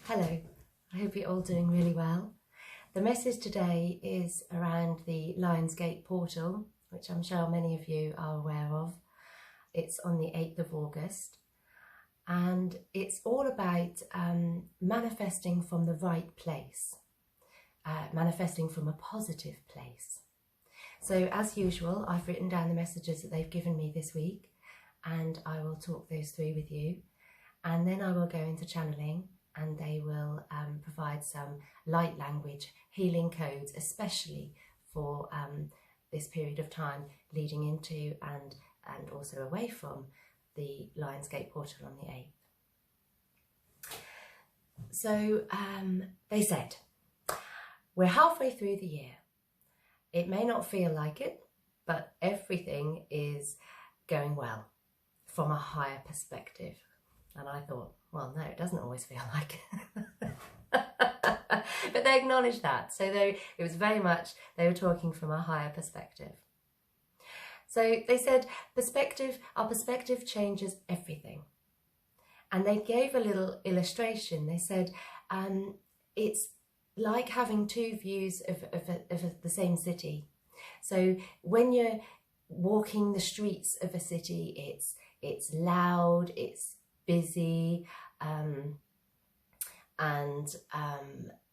Hello, I hope you're all doing really well. The message today is around the Lionsgate portal, which I'm sure many of you are aware of. It's on the 8th of August and it's all about manifesting from the right place, manifesting from a positive place. So as usual, I've written down the messages that they've given me this week and I will talk those through with you, and then I will go into channeling and they will provide some light language healing codes, especially for this period of time leading into and also away from the Lionsgate portal on the 8th. So they said, we're halfway through the year. It may not feel like it, but everything is going well from a higher perspective. And I thought, well, no, it doesn't always feel like it. But they acknowledged that. So it was very much, they were talking from a higher perspective. So they said, our perspective changes everything. And they gave a little illustration. They said, it's like having two views of the same city. So when you're walking the streets of a city, it's loud, it's busy, and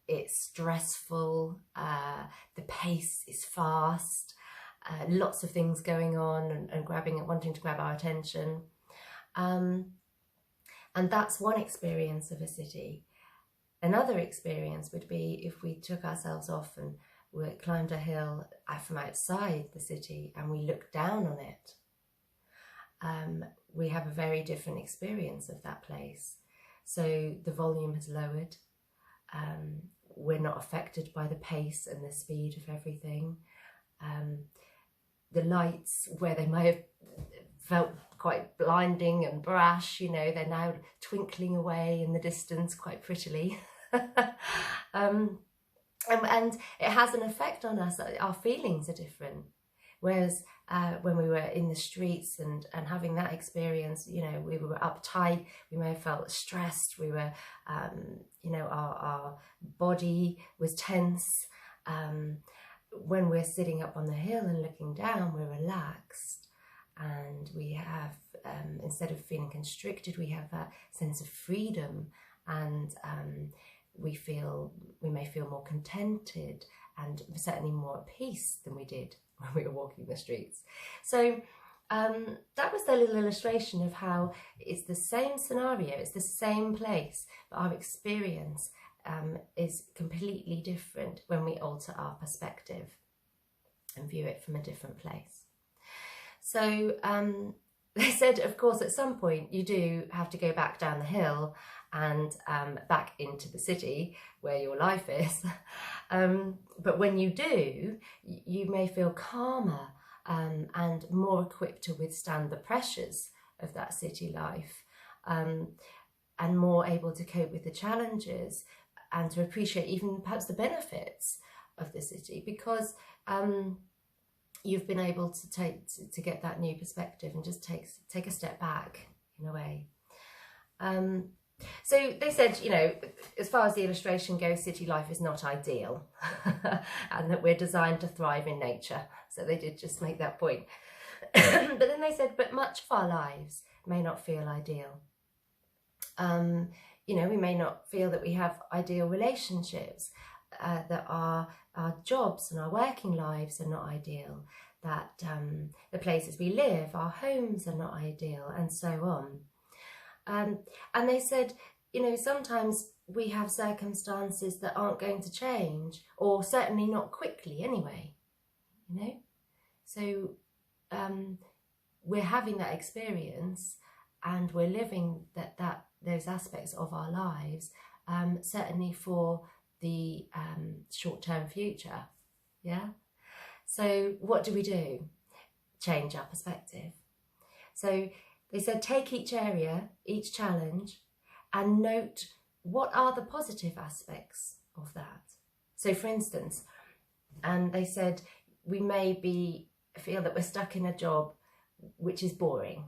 it's stressful, the pace is fast, lots of things going on and wanting to grab our attention. And that's one experience of a city. Another experience would be if we took ourselves off and we climbed a hill from outside the city and we looked down on it. We have a very different experience of that place. So the volume has lowered. We're not affected by the pace and the speed of everything. The lights, where they might have felt quite blinding and brash, you know, they're now twinkling away in the distance quite prettily. And it has an effect on us. Our feelings are different. Whereas when we were in the streets and having that experience, you know, we were uptight, we may have felt stressed, we were, you know, our body was tense. When we're sitting up on the hill and looking down, we're relaxed. And we have, instead of feeling constricted, we have that sense of freedom, and we may feel more contented and certainly more at peace than we did when we were walking the streets. So that was their little illustration of how it's the same scenario, it's the same place, but our experience is completely different when we alter our perspective and view it from a different place. So they said, of course, at some point you do have to go back down the hill and back into the city where your life is. But when you do, you may feel calmer and more equipped to withstand the pressures of that city life, and more able to cope with the challenges and to appreciate even perhaps the benefits of the city, because you've been able to get that new perspective and just take a step back in a way. So they said, you know, as far as the illustration goes, city life is not ideal and that we're designed to thrive in nature. So they did just make that point. But then they said, but much of our lives may not feel ideal. You know, we may not feel that we have ideal relationships, that our jobs and our working lives are not ideal, that the places we live, our homes are not ideal, and so on. And they said, you know, sometimes we have circumstances that aren't going to change, or certainly not quickly anyway, you know. So we're having that experience and we're living those aspects of our lives, certainly for the short-term future, yeah. So what do? Change our perspective. So they said, take each area, each challenge, and note what are the positive aspects of that. So for instance, and they said, we may feel that we're stuck in a job which is boring,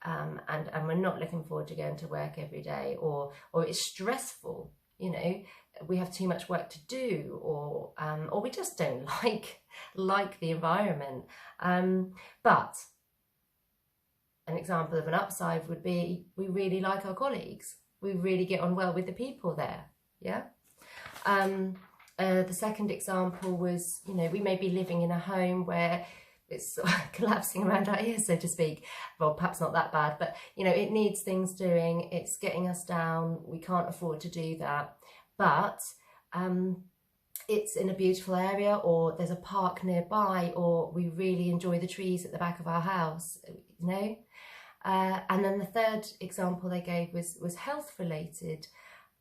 and we're not looking forward to going to work every day, or it's stressful, you know, we have too much work to do, or we just don't like the environment. But an example of an upside would be we really like our colleagues. We really get on well with the people there. Yeah. The second example was, you know, we may be living in a home where it's collapsing around our ears, so to speak. Well, perhaps not that bad, but, you know, it needs things doing. It's getting us down. We can't afford to do that. But it's in a beautiful area, or there's a park nearby, or we really enjoy the trees at the back of our house, you know. And then the third example they gave was health related.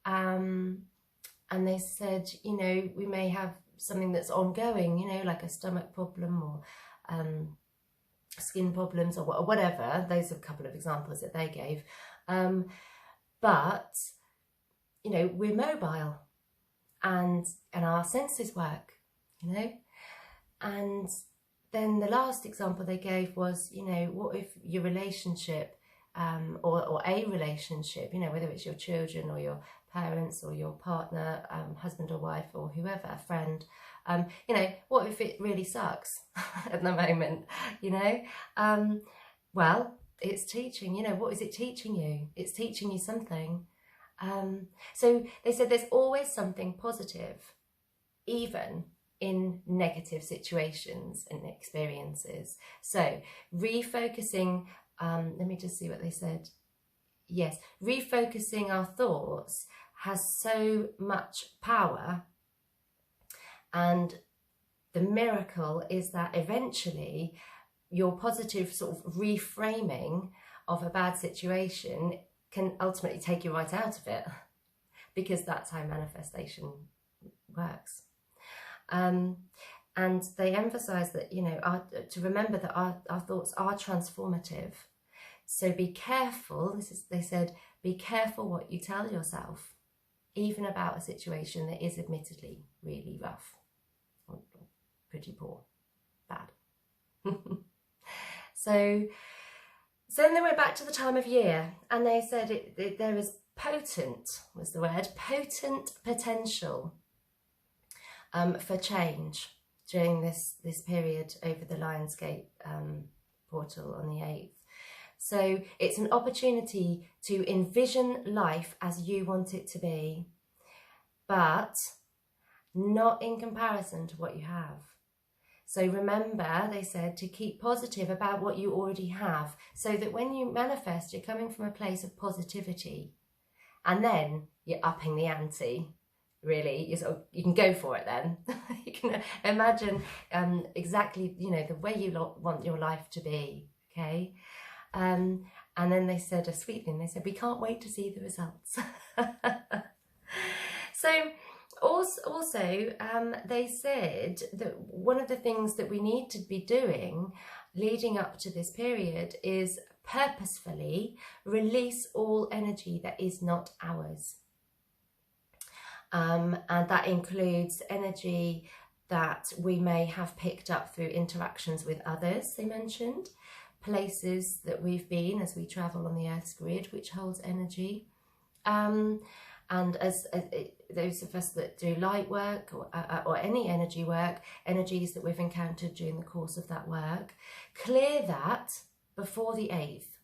And they said, you know, we may have something that's ongoing, you know, like a stomach problem or skin problems or whatever. Those are a couple of examples that they gave. But, you know, we're mobile and our senses work, you know. And then the last example they gave was, you know, what if your relationship or a relationship, you know, whether it's your children or your parents or your partner, husband or wife or whoever, a friend, you know, what if it really sucks at the moment, you know? Well, it's teaching, you know, what is it teaching you? It's teaching you something. So they said there's always something positive, even in negative situations and experiences. So refocusing, let me just see what they said. Yes, refocusing our thoughts has so much power, and the miracle is that eventually your positive sort of reframing of a bad situation can ultimately take you right out of it, because that's how manifestation works. And they emphasize that, you know, to remember that our thoughts are transformative. So be careful, they said, be careful what you tell yourself, even about a situation that is admittedly really rough or pretty poor, bad. So then they went back to the time of year, and they said there is potent, was the word, potent potential for change during this period over the Lionsgate portal on the 8th. So it's an opportunity to envision life as you want it to be, but not in comparison to what you have. So remember, they said, to keep positive about what you already have, so that when you manifest, you're coming from a place of positivity, and then you're upping the ante. Really, you can go for it then. You can imagine exactly, you know, the way you want your life to be, okay? And then they said a sweet thing. They said, we can't wait to see the results. So also they said that one of the things that we need to be doing leading up to this period is purposefully release all energy that is not ours. And that includes energy that we may have picked up through interactions with others, they mentioned, places that we've been as we travel on the Earth's grid, which holds energy. And as those of us that do light work or any energy work, energies that we've encountered during the course of that work, clear that before the 8th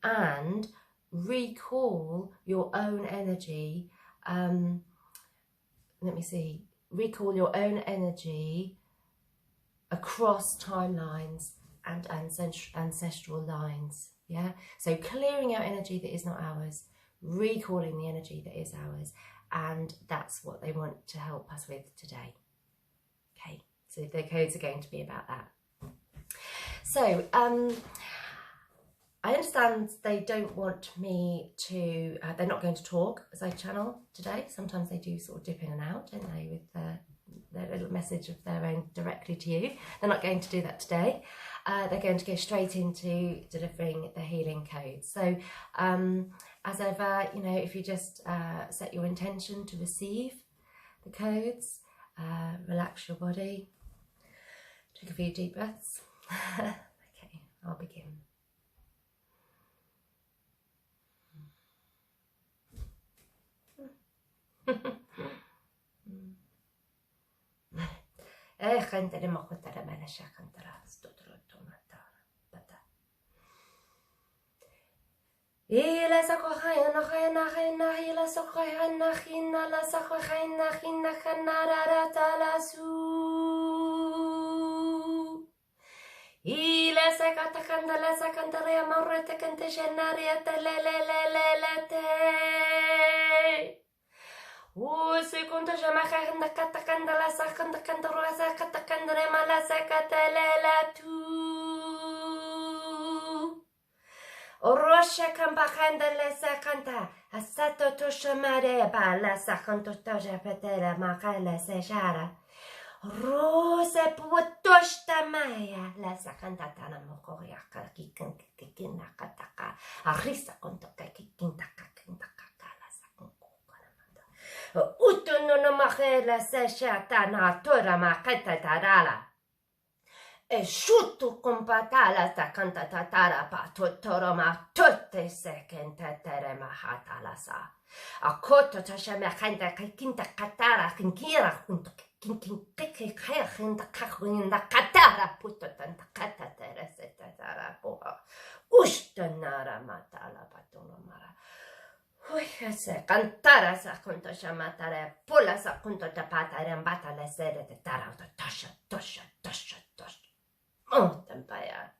and recall your own energy. Let me see, recall your own energy across timelines and ancestral lines. Yeah, so clearing out energy that is not ours, recalling the energy that is ours, and that's what they want to help us with today. Okay, so the codes are going to be about that. So I understand they don't want me to, they're not going to talk as I channel today. Sometimes they do sort of dip in and out, don't they, with their little message of their own directly to you. They're not going to do that today. They're going to go straight into delivering the healing codes. So as ever, you know, if you just set your intention to receive the codes, relax your body, take a few deep breaths. Okay, I'll begin. shakantare makotara mala shakantara stotrotonata bata. Ila sakohayna hayna hayna ila sakohayna hina la sakohayna hina kanara talasu. Ila sakatakanda la sakantare amorete kante shenaria telelelelelete. Seconda jamahanda katakanda la sakanda kandora sakatakanda mala sakatelela tu. Orosha kambakanda la sakanta asato toshamare ba la sakanto toja petela makala sejara. Rose putoshta maya la sakanta tana mokoria kikin kikin kataka arisa konto kikin taka la sakonko. Utuno mahela seshatana tora maketa tarala. E shutu compatala ta canta tatara pa tutoro ma tutte sekente tere mahatala sa. A koto tashame kanta kinta katara kinkira kunto kinkin kike kaya kinta kakuinda katara puto tanta kata tere setatara poha. Ushtanara matala patono mara. Se cantara sa conto shamatare pula sa conto tapata rembata le sede de tara tosha. Oh, tempaya.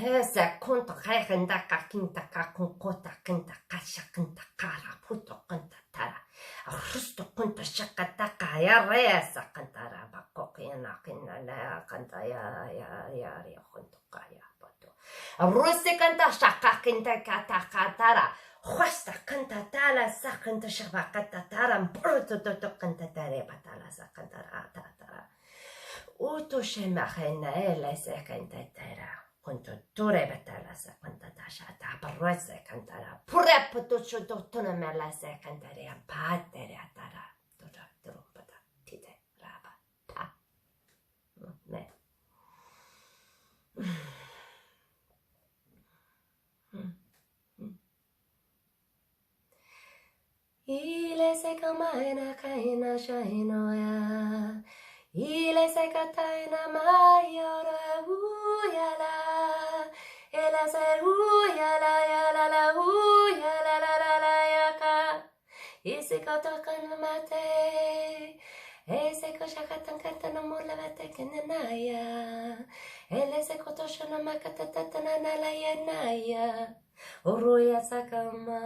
Ese conto renda kakinta kakunkota kinta kasha kinta kara puto kinta tara. Justo conto shakataka ya resa cantara bakokina kina la canta ya conto kaya. Rusi canta shaka kinta katakatara. Huesta canta tala sa canta shabakatatara. Bruto canta tare batala sa cantara tatara. Uto shemahena ele se canta tera. Conto ture batala sa canta tashata. Parrese cantara. Pure putucho dottone mela se cantare patere atara. Dora trompata tite raba pa. Ne. Ile se kamaina kaina shainoya. Ile se kataina mayora uyala. Ele se uyala yala uyala la yaka. Ise katakan mate. Ese koshakatan katana mola vate kenanaya. Ele se kotoshana makatatana la yanaya. Oruya sakama.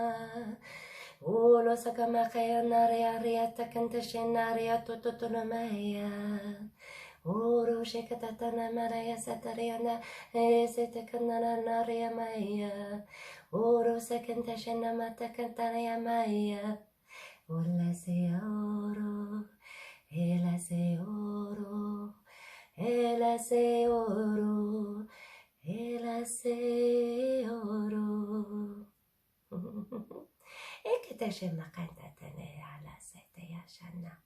Ulo sakamakaya naria riata kantashenaria tototonamaya. Uru shekatatana maraya satariana esetekanana naria maya. Uru sekantashena matakantania maya. Ula se oro, ela se oro, ela se oro, ela se oro. E che te shema canta tene ala sete yashana.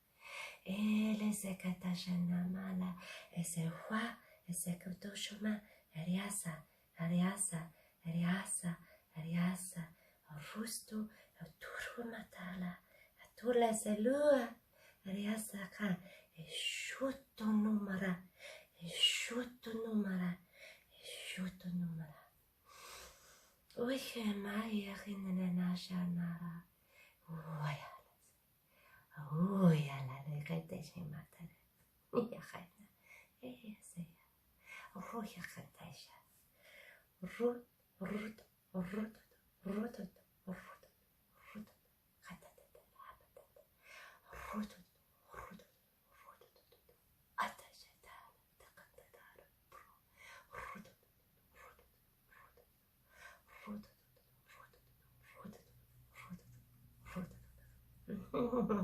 Ele se kata shana mala. Ese hua, ese kutoshuma. Eriasa, eriasa, eriasa, eriasa. Rusto, turu matala. Atula se lua. Eriasa ka. Eshuto numara. Eshuto numara. Eshuto numara. Oye, Maya, Ginena Shanara. Uy, a la de gente se mata. Ya, Jaina. Ese ya. Ruya, gente ya. Rut, rut, rut, rut, rut, rut. Jata, rut, rut, rut. Ata, jata, takatara. Rut,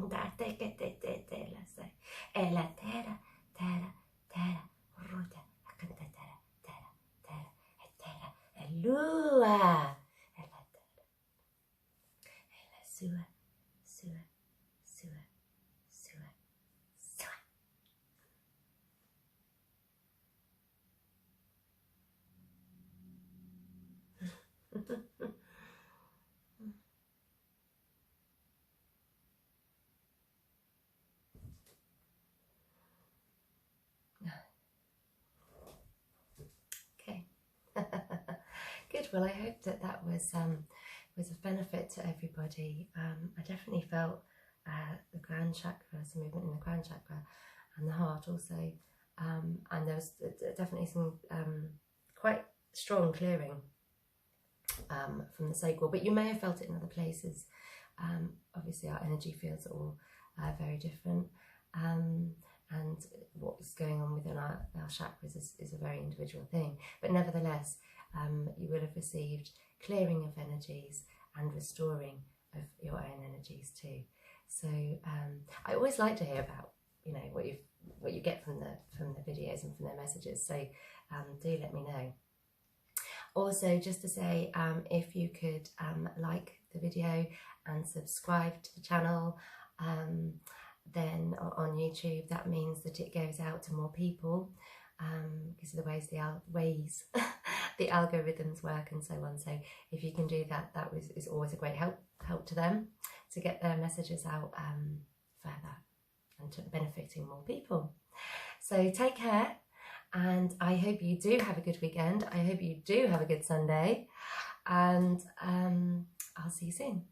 Date che te la sai. E la terra, ruta, a canta terra, e terra, e lua. E la terra, e la sua. Good. Well, I hope that that was of benefit to everybody. I definitely felt the crown chakra, some movement in the crown chakra, and the heart also. And there was definitely some quite strong clearing from the sacral, but you may have felt it in other places. Obviously our energy fields are all very different, and what's going on within our chakras is a very individual thing, but nevertheless you will have received clearing of energies and restoring of your own energies too. So I always like to hear about, you know, what you get from the videos and from their messages, so do let me know. Also, just to say, if you could like the video and subscribe to the channel, then on YouTube, that means that it goes out to more people, because of the ways the algorithms work and so on. So if you can do that, is always a great help to them to get their messages out further and to benefiting more people. So take care. And I hope you do have a good weekend. I hope you do have a good Sunday. And I'll see you soon.